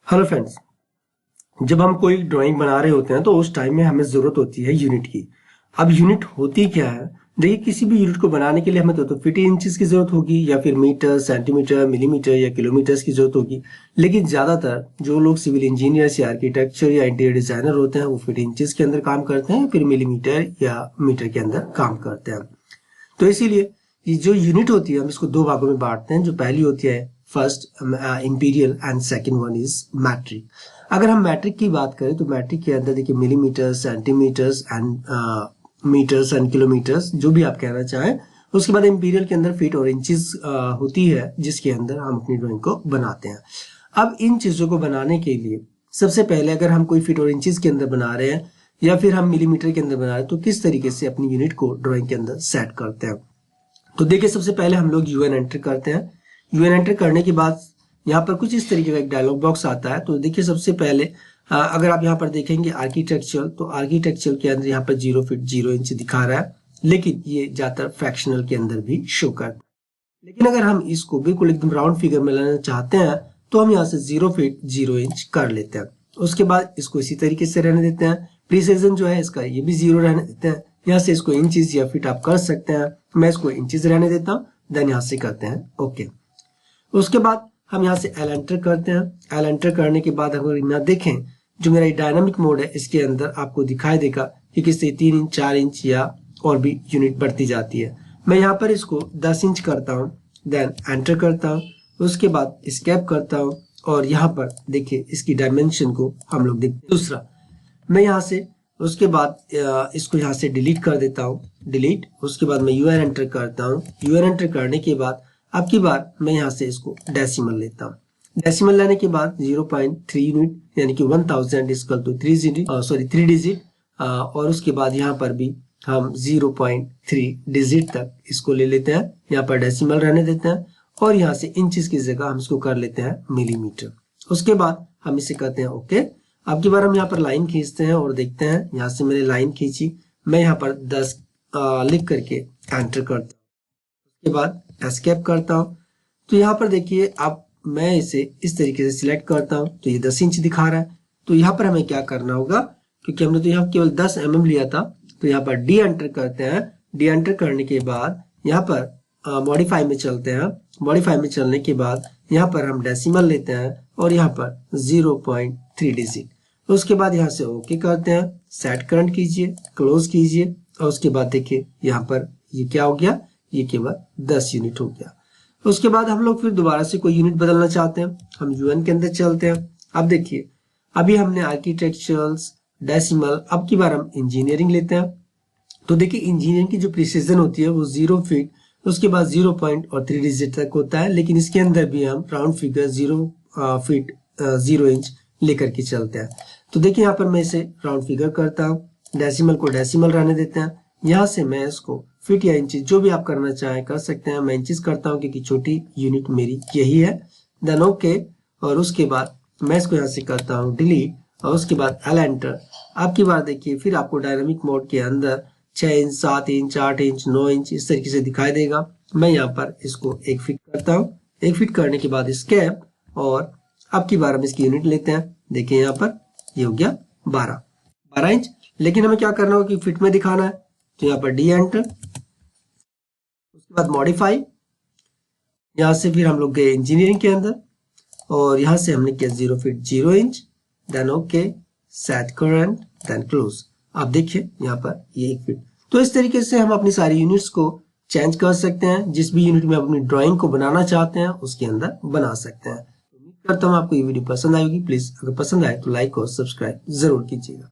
Hello friends. जब हम कोई ड्राइंग बना रहे होते हैं तो उस टाइम में हमें जरूरत होती है यूनिट की। अब यूनिट होती क्या है? देखिए, किसी भी यूनिट को बनाने के लिए हमें तो फीट इंचेस की जरूरत होगी, या फिर मीटर, सेंटीमीटर, मिलीमीटर या किलोमीटर्स की जरूरत होगी। लेकिन ज्यादातर जो लोग सिविल इंजीनियर्स या आर्किटेक्चर या इंटीरियर डिजाइनर होते हैं वो फीट इंचेस के अंदर काम करते हैं, फिर मिलीमीटर या मीटर के अंदर काम करते हैं। तो इसीलिए ये जो यूनिट होती है हम इसको दो भागों में बांटते हैं। जो पहली होती है first imperial and second one is metric. अगर हम मैट्रिक की बात करें तो मैट्रिक के अंदर देखिए millimetre, centimetres and metres and kilometres, जो भी आप कहना चाहें। उसके बाद इंपीरियल के अंदर फीट और इंचेस होती है, जिसके अंदर हम अपनी ड्राइंग को बनाते हैं। अब इन चीजों को बनाने के लिए सबसे पहले अगर हम कोई फीट और इंचेस के अंदर बना रहे हैं या फिर हम मिलीमीटर के अंदर बना रहे हैं तो किस तरीके से अपनी यूनिट को ड्राइंग के अंदर सेट करते हैं। तो देखिए, सबसे पहले हम लोग यूएन एंटर करते हैं। यूएन एंटर करने के बाद यहाँ पर कुछ इस तरीके का एक डायलॉग बॉक्स आता है। तो देखिए, सबसे पहले अगर आप यहाँ पर देखेंगे आर्किटेक्चर, तो आर्किटेक्चर के अंदर यहाँ पर 0 फीट 0 इंच दिखा रहा है, लेकिन ये ज्यादातर फ्रैक्शनल के अंदर भी शो करता है। लेकिन अगर हम इसको बिल्कुल एकदम राउंड फिगर में लाना चाहते हैं तो हम यहाँ से 0 फीट 0 इंच कर लेते हैं। उसके बाद इसको इसी तरीके से रहने देते हैं। प्रिसीजन जो है इसका ये भी 0 रहने देते हैं। यहाँ से इसको इंचेस या फीट आप कर सकते हैं, मैं इसको इंचेस रहने देता हूँ। देन यहाँ से करते हैं ओके। उसके बाद हम यहाँ से एल एंटर करते हैं। एल एंटर करने के बाद अगर यहाँ देखें, जो मेरा डायनामिक मोड है इसके अंदर आपको दिखाई देगा कि किससे 3 इंच 4 इंच या और भी यूनिट बढ़ती जाती है। मैं यहाँ पर इसको 10 इंच करता हूँ, देन एंटर करता हूँ। उसके बाद स्केप करता हूँ और यहाँ पर देखिए इसकी डायमेंशन को हम लोग देखते हैं। दूसरा, मैं यहाँ से उसके बाद इसको यहाँ से डिलीट कर देता हूँ, डिलीट। उसके बाद मैं यूएन एंटर करता हूँ। यूएन एंटर करने के बाद अब की बार मैं यहाँ से इसको डेसिमल लेता हूँ। डेसिमल लेने के बाद 0.3 यूनिट यानी कि 1000 इक्वल टू 3 डिजिट, और उसके बाद यहाँ पर भी हम 0.3 डिजिट तक इसको ले लेते हैं। यहाँ पर डेसिमल रहने देते हैं और यहाँ से इंचेस की जगह हम इसको कर लेते हैं मिलीमीटर। उसके बाद हम इसे करते हैं ओके। अब की बार हम यहाँ पर लाइन खींचते हैं और देखते हैं। यहाँ से मैंने लाइन खींची, मैं यहाँ पर 10 लिख करके एंटर करता हूँ। उसके बाद एस्केप करता हूँ। तो यहाँ पर देखिए, अब मैं इसे इस तरीके से सिलेक्ट करता हूँ तो ये 10 इंच दिखा रहा है। तो यहाँ पर हमें क्या करना होगा, क्योंकि हमने तो यहाँ केवल 10 mm लिया था, तो यहाँ पर डी एंटर करते हैं। डी एंटर करने के बाद यहाँ पर मॉडिफाई में चलते हैं। मॉडिफाई में चलने के बाद यहाँ पर हम डेसिमल लेते हैं और यहाँ पर 0.3 डिजिट। उसके बाद यहाँ से ओके करते हैं, सेट करंट कीजिए, क्लोज कीजिए और उसके बाद देखिए यहाँ पर ये क्या हो गया, ये केवल 10 यूनिट हो गया। उसके बाद हम लोग फिर दोबारा से कोई यूनिट बदलना चाहते हैं, हम यूएन के अंदर चलते हैं। अब देखिए, अभी हमने आर्किटेक्चरल्स, डेसिमल, अब की बार हम इंजीनियरिंग लेते हैं। तो देखिए, इंजीनियरिंग की जो प्रिसीजन होती है वो 0 फीट, उसके बाद 0 पॉइंट और 3 डिजिट तक होता है। लेकिन इसके अंदर भी हम राउंड फिगर 0 फीट 0 इंच लेकर के चलते हैं। तो देखिए, यहाँ पर मैं इसे राउंड फिगर करता हूँ, डेसिमल को डेसिमल रहने देते हैं। यहाँ से मैं इसको फीट या इंचेस जो भी आप करना चाहें कर सकते हैं। मैं इंचेस करता हूँ क्योंकि छोटी यूनिट मेरी यही है। देन ओके, और उसके बाद मैं इसको यहाँ से करता हूँ डिलीट और उसके बाद एल एंटर। अब की बार देखिए, फिर आपको डायनामिक मोड के अंदर 6 इंच, 7 इंच, 8 इंच, 9 इंच इस तरीके से दिखाई देगा। मैं यहाँ पर इसको 1 फीट करता हूँ। 1 फीट करने के बाद स्केप, और अब की बार हम इसकी यूनिट लेते हैं। देखिए यहाँ पर ये हो गया 12 इंच। लेकिन हमें क्या करना होगा कि फीट में दिखाना है, तो यहाँ पर डी एंटर, उसके बाद मॉडिफाई, यहाँ से फिर हम लोग गए इंजीनियरिंग के अंदर और यहाँ से हमने किया 0 feet 0 inch, then okay, set current, then close. आप देखिए यहाँ पर ये 1 फीट। तो इस तरीके से हम अपनी सारी यूनिट्स को चेंज कर सकते हैं। जिस भी यूनिट में अपनी ड्राइंग को बनाना चाहते हैं उसके अंदर बना सकते हैं। उम्मीद करता हूँ आपको ये वीडियो पसंद आएगी। प्लीज अगर पसंद आए तो लाइक और सब्सक्राइब जरूर कीजिएगा।